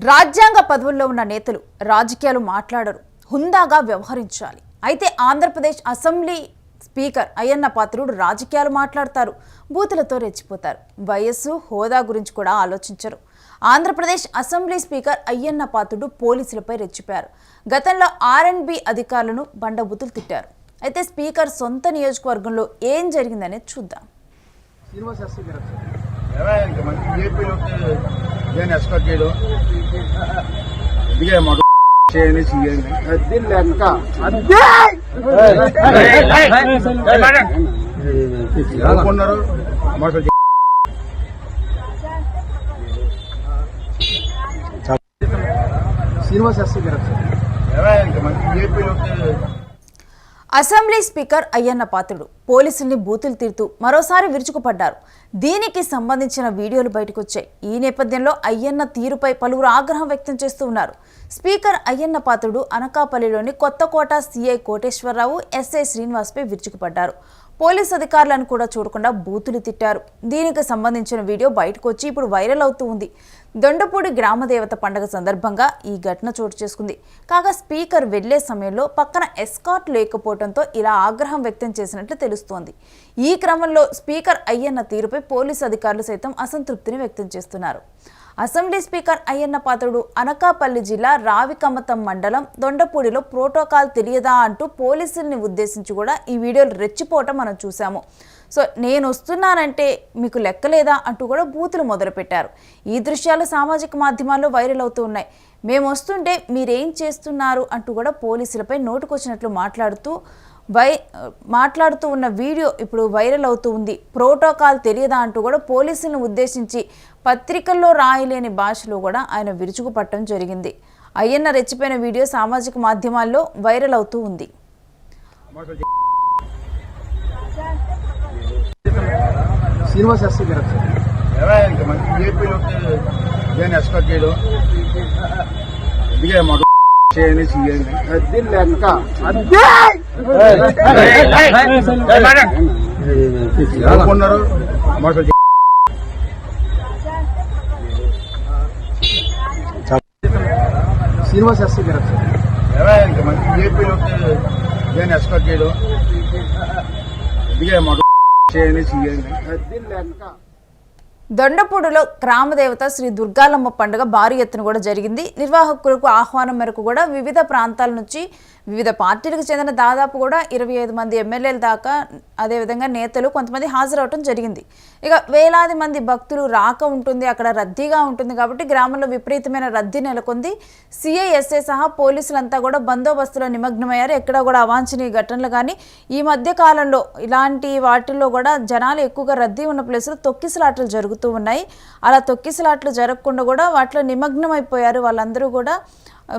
రాజ్యాంగ పదవుల్లో ఉన్న నేతలు రాజకీయాలు మాట్లాడరు, హుందాగా వ్యవహరించాలి. అయితే ఆంధ్రప్రదేశ్ అసెంబ్లీ స్పీకర్ అయ్యన్న పాత్రుడు రాజకీయాలు మాట్లాడతారు, బూతులతో రెచ్చిపోతారు. వయస్సు, హోదా గురించి కూడా ఆలోచించరు. ఆంధ్రప్రదేశ్ అసెంబ్లీ స్పీకర్ అయ్యన్న పాత్రుడు పోలీసులపై రెచ్చిపోయారు. గతంలో ఆర్ఎండ్బి అధికారులను బండబూతులు తిట్టారు. అయితే స్పీకర్ సొంత నియోజకవర్గంలో ఏం జరిగిందనేది చూద్దాం. అసెంబ్లీ స్పీకర్ అయ్యన్న పాత్రుడు పోలీసుల్ని బూతులు తిడుతూ మరోసారి విరుచుకుపడ్డారు. దీనికి సంబంధించిన వీడియోలు బయటకు వచ్చాయి. ఈ నేపథ్యంలో అయ్యన్న తీరుపై పలువురు ఆగ్రహం వ్యక్తం చేస్తూ ఉన్నారు. Speaker Ayyanna Patrudu అనకాపల్లిలోని Kothakota CI Koteswararao, SI శ్రీనివాస్పై విరుచుకుపడ్డారు. పోలీసు అధికారులను కూడా చూడకుండా బూతులు తిట్టారు. దీనికి సంబంధించిన వీడియో బయటకు వచ్చి ఇప్పుడు వైరల్ అవుతూ ఉంది. దొండపూడి గ్రామదేవత పండుగ సందర్భంగా ఈ ఘటన చోటు చేసుకుంది. కాగా స్పీకర్ వెళ్లే సమయంలో పక్కన ఎస్కార్ట్ లేకపోవడంతో ఇలా ఆగ్రహం వ్యక్తం చేసినట్లు తెలుస్తోంది. ఈ క్రమంలో స్పీకర్ అయ్యన్న తీరుపై పోలీసు అధికారులు సైతం అసంతృప్తిని వ్యక్తం చేస్తున్నారు. అసెంబ్లీ స్పీకర్ అయ్యన్న పాత్రుడు అనకాపల్లి జిల్లా రావికమతం మండలం దొండపూడిలో ప్రోటోకాల్ తెలియదా అంటూ పోలీసుల్ని ఉద్దేశించి కూడా ఈ వీడియోలు రెచ్చిపోవటం మనం చూసాము. సో నేను వస్తున్నానంటే మీకు లెక్కలేదా అంటూ కూడా బూతులు మొదలుపెట్టారు. ఈ దృశ్యాలు సామాజిక మాధ్యమాల్లో వైరల్ అవుతూ ఉన్నాయి. మేము వస్తుంటే మీరేం చేస్తున్నారు అంటూ కూడా పోలీసులపై నోటుకొచ్చినట్లు మాట్లాడుతూ ఉన్న వీడియో ఇప్పుడు వైరల్ అవుతూ ఉంది. ప్రోటోకాల్ తెలియదా అంటూ కూడా పోలీసులను ఉద్దేశించి పత్రికల్లో రాయలేని భాషలో కూడా ఆయన విరుచుకుపట్టడం జరిగింది. అయ్యన్న రెచ్చిపోయిన వీడియో సామాజిక మాధ్యమాల్లో వైరల్ అవుతూ ఉంది. దొండపూడిలో గ్రామదేవత శ్రీ దుర్గాలమ్మ పండుగ భారీ ఎత్తున కూడా జరిగింది. నిర్వాహకులకు ఆహ్వానం మేరకు కూడా వివిధ ప్రాంతాల నుంచి వివిధ పార్టీలకు చెందిన దాదాపు కూడా 25 మంది ఎమ్మెల్యేల దాకా, అదేవిధంగా నేతలు కొంతమంది హాజరవటం జరిగింది. ఇక వేలాది మంది భక్తులు రాక ఉంటుంది, అక్కడ రద్దీగా ఉంటుంది కాబట్టి గ్రామంలో విపరీతమైన రద్దీ నెలకొంది. సిఐఎస్ఐ సహా పోలీసులంతా కూడా బందోబస్తులో నిమగ్నమయ్యారు. ఎక్కడ కూడా అవాంఛనీయ ఘటనలు కానీ ఈ మధ్య కాలంలో ఇలాంటి వాటిల్లో కూడా జనాలు ఎక్కువగా రద్దీ ఉన్న ప్లేసులో తొక్కిసలాటలు జరుగుతూ ఉన్నాయి. అలా తొక్కిసలాట్లు జరగకుండా కూడా వాటిలో నిమగ్నమైపోయారు. వాళ్ళందరూ కూడా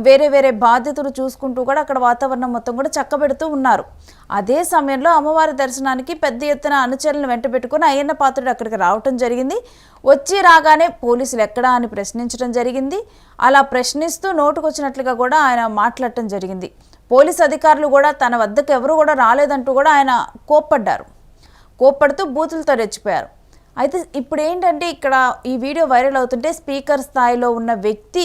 వేరే వేరే బాధ్యతలు చూసుకుంటూ కూడా అక్కడ వాతావరణం మొత్తం కూడా చక్కబెడుతూ ఉన్నారు. అదే సమయంలో అమ్మవారి దర్శనానికి పెద్ద ఎత్తున అనుచరులను వెంట పెట్టుకుని అయ్యన్న పాత్రుడు అక్కడికి రావటం జరిగింది. వచ్చి రాగానే పోలీసులు ఎక్కడా అని ప్రశ్నించడం జరిగింది. అలా ప్రశ్నిస్తూ నోటుకొచ్చినట్లుగా కూడా ఆయన మాట్లాడటం జరిగింది. పోలీసు అధికారులు కూడా తన వద్దకు ఎవరు కూడా రాలేదంటూ కూడా ఆయన కోప్పడుతూ బూతులతో రెచ్చిపోయారు. అయితే ఇప్పుడు ఏంటంటే ఇక్కడ ఈ వీడియో వైరల్ అవుతుంటే స్పీకర్ స్థాయిలో ఉన్న వ్యక్తి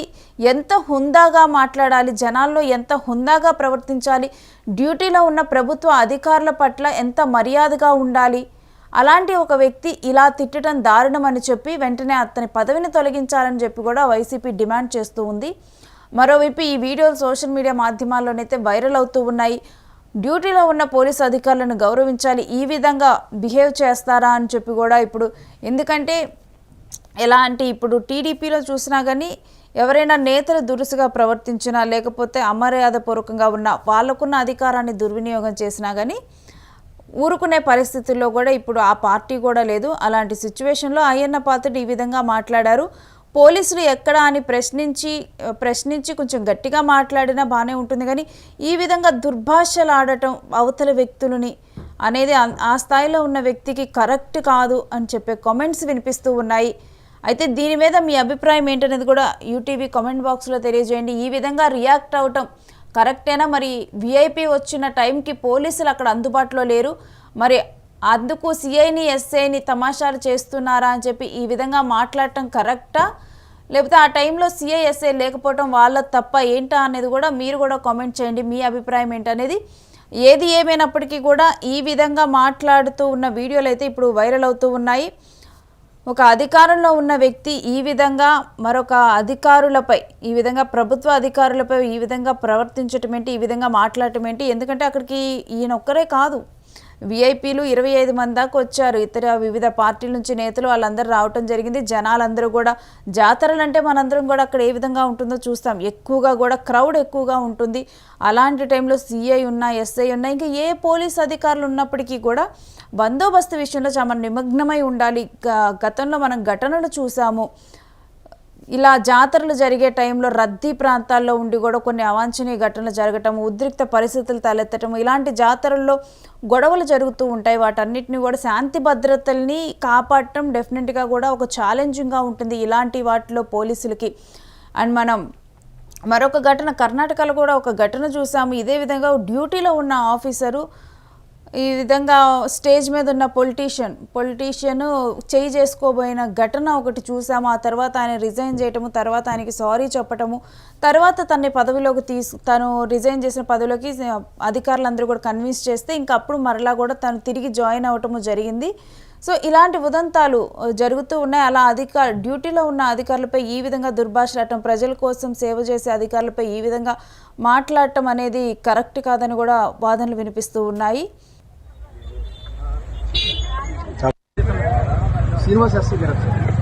ఎంత హుందాగా మాట్లాడాలి, జనాల్లో ఎంత హుందాగా ప్రవర్తించాలి, డ్యూటీలో ఉన్న ప్రభుత్వ అధికారుల పట్ల ఎంత మర్యాదగా ఉండాలి, అలాంటి ఒక వ్యక్తి ఇలా తిట్టడం దారుణమని చెప్పి వెంటనే అతని పదవిని తొలగించాలని చెప్పి కూడా వైసీపీ డిమాండ్ చేస్తూ ఉంది. మరోవైపు ఈ వీడియోలు సోషల్ మీడియా మాధ్యమాల్లోనైతే వైరల్ అవుతూ ఉన్నాయి. డ్యూటీలో ఉన్న పోలీసు అధికారులను గౌరవించాలి, ఈ విధంగా బిహేవ్ చేస్తారా అని చెప్పి కూడా ఇప్పుడు, ఎందుకంటే ఎలాంటి ఇప్పుడు టీడీపీలో చూసినా కానీ ఎవరైనా నేతలు దురుసుగా ప్రవర్తించినా లేకపోతే అమర్యాదపూర్వకంగా ఉన్న వాళ్ళకున్న అధికారాన్ని దుర్వినియోగం చేసినా కానీ ఊరుకునే పరిస్థితుల్లో కూడా ఇప్పుడు ఆ పార్టీ కూడా లేదు. అలాంటి సిచ్యువేషన్లో అయ్యన్న పాత్రుడు ఈ విధంగా మాట్లాడారు. పోలీసులు ఎక్కడా అని ప్రశ్నించి కొంచెం గట్టిగా మాట్లాడినా బాగానే ఉంటుంది, కానీ ఈ విధంగా దుర్భాషలు ఆడటం అవతల వ్యక్తులని అనేది ఆ స్థాయిలో ఉన్న వ్యక్తికి కరెక్ట్ కాదు అని చెప్పే కామెంట్స్ వినిపిస్తూ ఉన్నాయి. అయితే దీని మీద మీ అభిప్రాయం ఏంటనేది కూడా యూటీవీ కామెంట్ బాక్స్లో తెలియజేయండి. ఈ విధంగా రియాక్ట్ అవటం కరెక్టేనా? మరి విఐపి వచ్చిన టైంకి పోలీసులు అక్కడ అందుబాటులో లేరు, మరి అందుకు సిఐని ఎస్ఐని తమాషాలు చేస్తున్నారా అని చెప్పి ఈ విధంగా మాట్లాడటం కరెక్టా? లేకపోతే ఆ టైంలో సిఐఎస్ఐ లేకపోవడం వాళ్ళ తప్ప ఏంటా అనేది కూడా మీరు కూడా కామెంట్ చేయండి. మీ అభిప్రాయం ఏంటనేది. ఏది ఏమైనప్పటికీ కూడా ఈ విధంగా మాట్లాడుతూ ఉన్న వీడియోలు అయితే ఇప్పుడు వైరల్ అవుతూ ఉన్నాయి. ఒక అధికారంలో ఉన్న వ్యక్తి ఈ విధంగా మరొక అధికారులపై, ఈ విధంగా ప్రభుత్వ అధికారులపై ఈ విధంగా ప్రవర్తించటం ఏంటి, ఈ విధంగా మాట్లాడటం ఏంటి? ఎందుకంటే అక్కడికి ఈయన ఒక్కరే కాదు, విఐపీలు 25 మంది దాకా వచ్చారు. ఇతర వివిధ పార్టీల నుంచి నేతలు వాళ్ళందరూ రావటం జరిగింది. జనాలందరూ కూడా, జాతరలు అంటే మనందరం కూడా అక్కడ ఏ విధంగా ఉంటుందో చూస్తాం. ఎక్కువగా కూడా క్రౌడ్ ఎక్కువగా ఉంటుంది. అలాంటి టైంలో సిఐ ఉన్నా, ఎస్ఐ ఉన్నా, ఇంకా ఏ పోలీస్ అధికారులు ఉన్నప్పటికీ కూడా బందోబస్తు విషయంలో చాలా నిమగ్నమై ఉండాలి. గతంలో మనం ఘటనలు చూసాము. ఇలా జాతరలు జరిగే టైంలో రద్దీ ప్రాంతాల్లో ఉండి కూడా కొన్ని అవాంఛనీయ ఘటనలు జరగటం, ఉద్రిక్త పరిస్థితులు తలెత్తటం, ఇలాంటి జాతరల్లో గొడవలు జరుగుతూ ఉంటాయి. వాటన్నిటిని కూడా శాంతి భద్రతల్ని కాపాడటం డెఫినెట్గా కూడా ఒక ఛాలెంజింగ్గా ఉంటుంది ఇలాంటి వాటిలో పోలీసులకి. అండ్ మనం మరొక ఘటన కర్ణాటకలో కూడా ఒక ఘటన చూసాము. ఇదే విధంగా డ్యూటీలో ఉన్న ఆఫీసరు ఈ విధంగా స్టేజ్ మీద ఉన్న పొలిటీషియన్ చేయి చేసుకోబోయిన ఘటన ఒకటి చూసాము. ఆ తర్వాత ఆయన రిజైన్ చేయటము, తర్వాత ఆయనకి సారీ చెప్పటము, తర్వాత తను రిజైన్ చేసిన పదవిలోకి అధికారులందరూ కూడా కన్విన్స్ చేస్తే ఇంకా అప్పుడు మరలా కూడా తను తిరిగి జాయిన్ అవ్వటము జరిగింది. సో ఇలాంటి ఉదంతాలు జరుగుతూ ఉన్నాయి. అలా డ్యూటీలో ఉన్న అధికారులపై ఈ విధంగా దుర్భాషలాడటం, ప్రజల కోసం సేవ చేసే అధికారులపై ఈ విధంగా మాట్లాడటం అనేది కరెక్ట్ కాదని కూడా వాదనలు వినిపిస్తూ ఉన్నాయి. శ్రీనివాస్ ఎస్సీ గారు